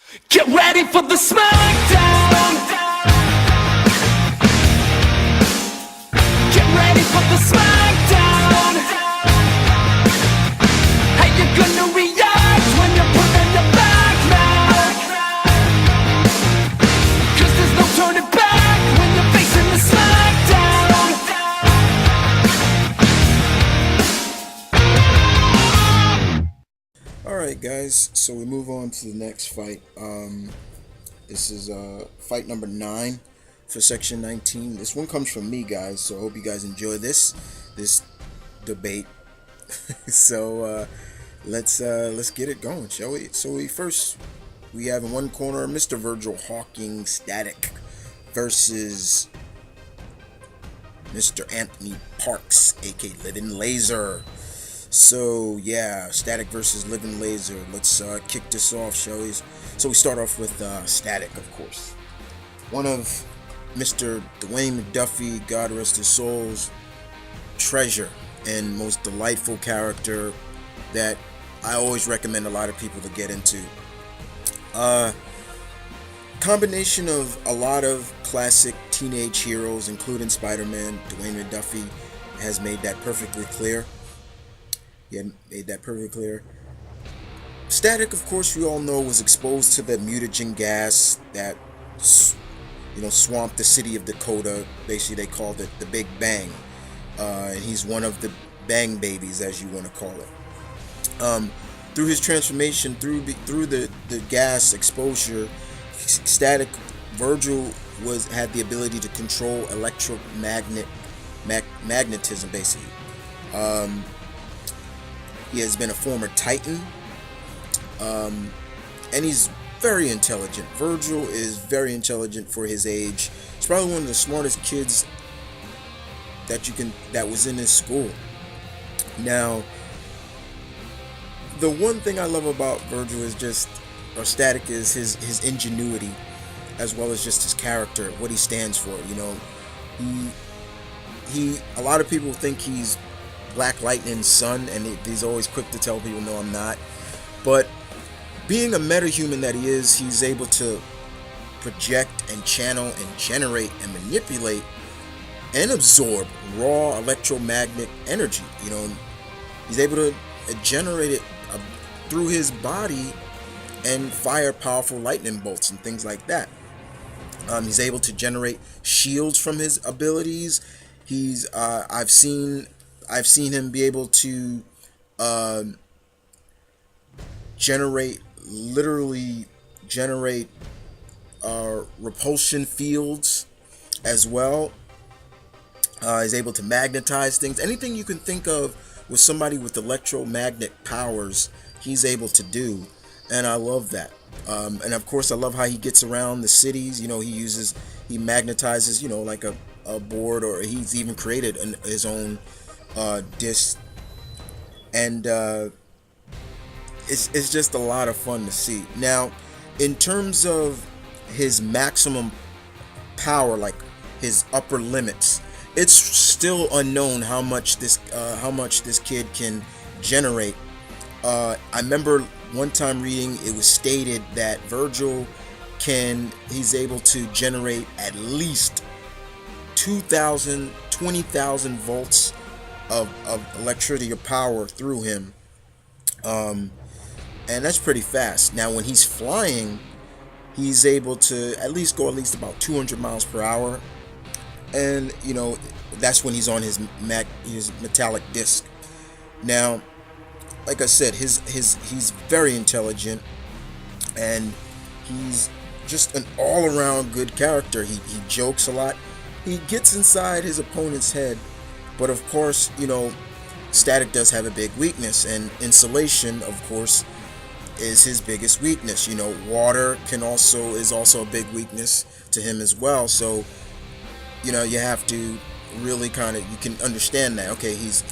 Get ready for the smackdown. Get ready for the smackdown. How you gonna react when you're put on your back now? 'Cause there's no turning back when you're facing the smackdown. Alright guys, so we move on to the next fight. This is fight number 9 for section 19. This one comes from me, guys, so I hope you guys enjoy this debate. So let's get it going, shall we? So we have in one corner Mr. Virgil Hawking Static versus Mr. Anthony Parks, aka Living Laser. So yeah, Static versus Living Laser. Let's kick this off, shall we? So we start off with Static, of course. One of Mr. Dwayne McDuffie, God rest his soul's treasure and most delightful character that I always recommend a lot of people to get into. Combination of a lot of classic teenage heroes, including Spider-Man. Dwayne McDuffie has made that perfectly clear. Static, of course, we all know, was exposed to the mutagen gas that swamped the city of Dakota. Basically, they called it the Big Bang, and he's one of the Bang babies, as you want to call it. Through his transformation, through the gas exposure, Static Virgil had the ability to control magnetism, basically. He has been a former Titan, and he's very intelligent. Virgil is very intelligent for his age. He's probably one of the smartest kids that was in his school. Now, the one thing I love about Virgil Static is his ingenuity, as well as just his character, what he stands for. A lot of people think he's Black Lightning's son, and he's always quick to tell people, no, I'm not. But being a metahuman that he is, he's able to project and channel and generate and manipulate and absorb raw electromagnetic energy. He's able to generate it through his body and fire powerful lightning bolts and things like that. He's able to generate shields from his abilities. I've seen him be able to literally generate repulsion fields as well. He's able to magnetize things. Anything you can think of with somebody with electromagnetic powers, he's able to do. And I love that. And of course, I love how he gets around the cities. He magnetizes, like a board, or he's even created his own disc, and it's just a lot of fun to see. Now, in terms of his maximum power, like his upper limits, it's still unknown how much this kid can generate. I remember one time reading, it was stated that Virgil he's able to generate at least 20,000 volts of electricity or power through him, and that's pretty fast. Now, when he's flying, he's able to go at least about 200 miles per hour, and that's when he's on his metallic disc. Now, like I said, he's very intelligent, and he's just an all-around good character. He jokes a lot. He gets inside his opponent's head, but of course, Static does have a big weakness, and insulation, of course, is his biggest weakness. Water is also a big weakness to him as well. So, you have to really you can understand that. Okay, he's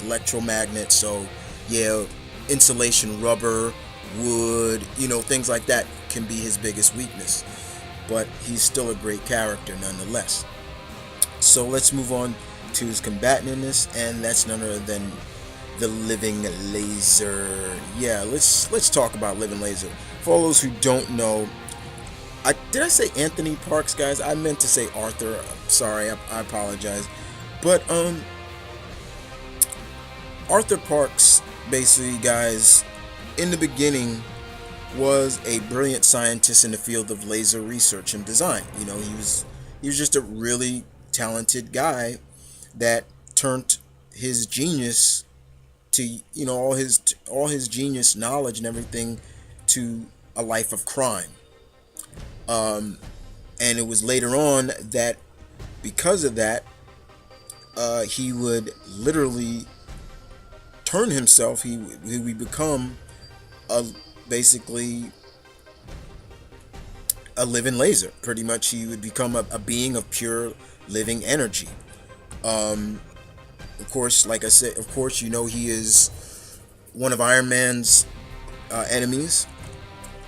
electromagnet, so yeah, insulation, rubber, wood, things like that can be his biggest weakness. But he's still a great character nonetheless. So let's move on to his combatant in this, and that's none other than the Living Laser. Yeah, let's talk about Living Laser. For those who don't know, did I say Anthony Parks, guys? I meant to say Arthur. Sorry, I apologize. But Arthur Parks, basically, guys, in the beginning was a brilliant scientist in the field of laser research and design. You know, he was just a really talented guy that turned his genius to, you know, all his genius knowledge and everything to a life of crime. And it was later on that because of that, he would literally turn himself. He would become basically a living laser. Pretty much, he would become a being of pure living energy. Of course, like I said, of course, you know, he is one of Iron Man's enemies,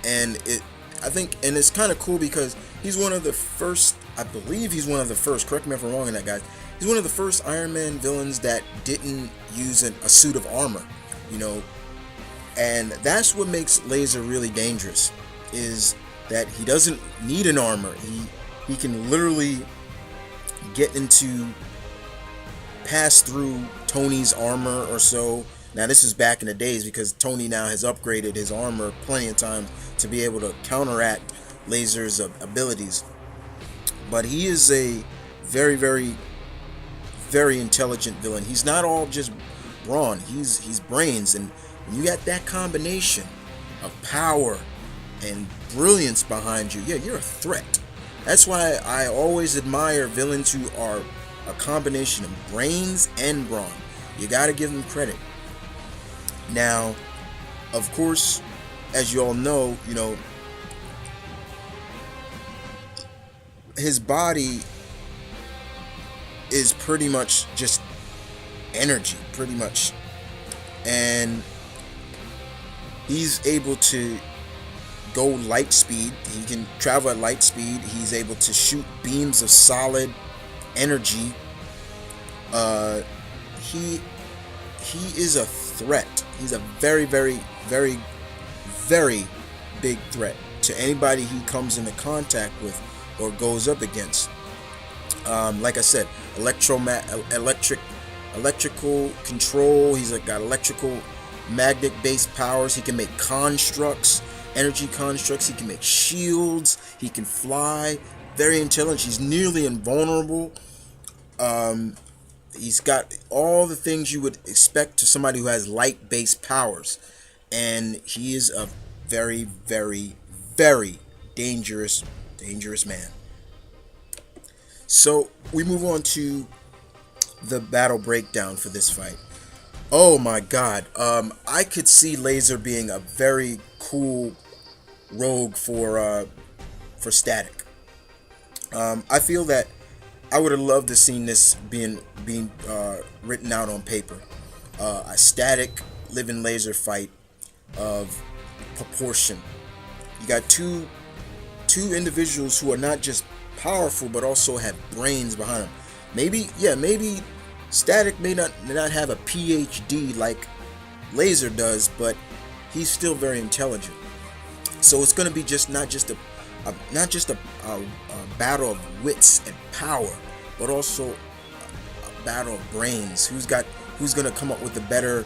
and it's kind of cool because he's one of the first. I believe he's one of the first. Correct me if I'm wrong in that, guys. He's one of the first Iron Man villains that didn't use a suit of armor, you know, and that's what makes Laser really dangerous. Is that he doesn't need an armor. He can literally pass through Tony's armor or so. Now this is back in the days because Tony now has upgraded his armor plenty of times to be able to counteract Laser's abilities. But he is a very, very, very intelligent villain. He's not all just brawn. He's brains, and when you got that combination of power and brilliance behind you, yeah, you're a threat. That's why I always admire villains who are a combination of brains and brawn. You got to give them credit. Now, of course, as you all know, you know, his body is pretty much just energy, pretty much. And he's able to go light speed. He can travel at light speed. He's able to shoot beams of solid energy. He is a threat. He's a very, very, very, very big threat to anybody he comes into contact with or goes up against. Like I said, electrical control. He's got electrical magnet-based powers. He can make constructs, energy constructs. He can make shields. He can fly. Very intelligent. He's nearly invulnerable. He's got all the things you would expect to somebody who has light-based powers, and he is a very, very, very dangerous man. So we move on to the battle breakdown for this fight. Oh my God, I could see Laser being a very cool rogue for Static. I feel that I would have loved to seen this being written out on paper. A Static living Laser fight of proportion. You got two individuals who are not just powerful but also have brains behind them. Maybe Static may not have a PhD like Laser does, but he's still very intelligent. So it's going to be not just a battle of wits and power, but also a battle of brains. Who's going to come up with a better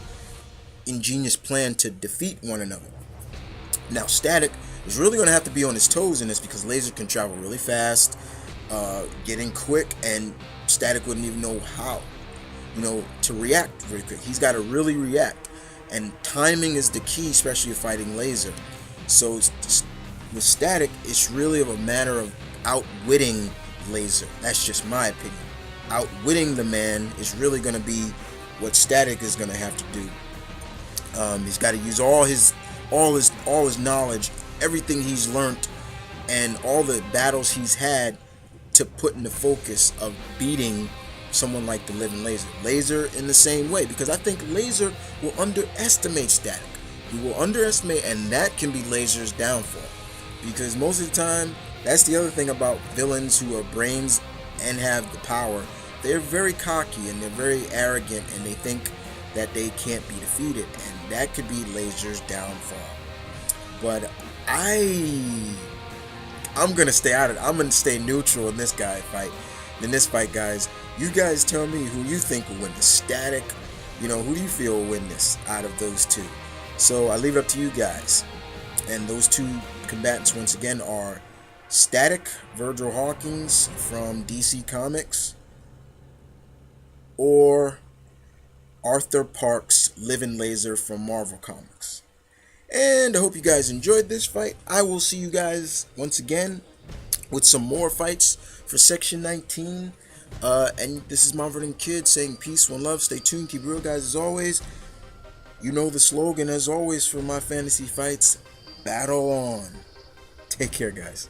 ingenious plan to defeat one another? Now Static is really going to have to be on his toes in this because Laser can travel really fast, get in quick, and Static wouldn't even know how, to react very quick. He's got to really react, and timing is the key, especially if fighting Laser. So with Static, it's really of a matter of outwitting Laser. That's just my opinion. Outwitting the man is really going to be what Static is going to have to do. He's got to use all his knowledge, everything he's learned, and all the battles he's had to put in the focus of beating someone like the living Laser. Laser in the same way, because I think Laser will underestimate Static. He will underestimate, and that can be Laser's downfall. Because most of the time, that's the other thing about villains who are brains and have the power. They're very cocky and they're very arrogant, and they think that they can't be defeated, and that could be Laser's downfall. But I'm gonna stay out of it. I'm gonna stay neutral in this fight. In this fight, guys, you guys tell me who you think will win. The Static, who do you feel will win this out of those two? So I leave it up to you guys. And those two combatants once again are Static, Virgil Hawkins from DC Comics, or Arthur Park's Living Laser from Marvel Comics. And I hope you guys enjoyed this fight. I will see you guys once again with some more fights for Section 19. And this is Mount Vernon Kid saying peace, one love. Stay tuned, keep it real, guys, as always. You know the slogan, as always, for my fantasy fights: battle on. Take care, guys.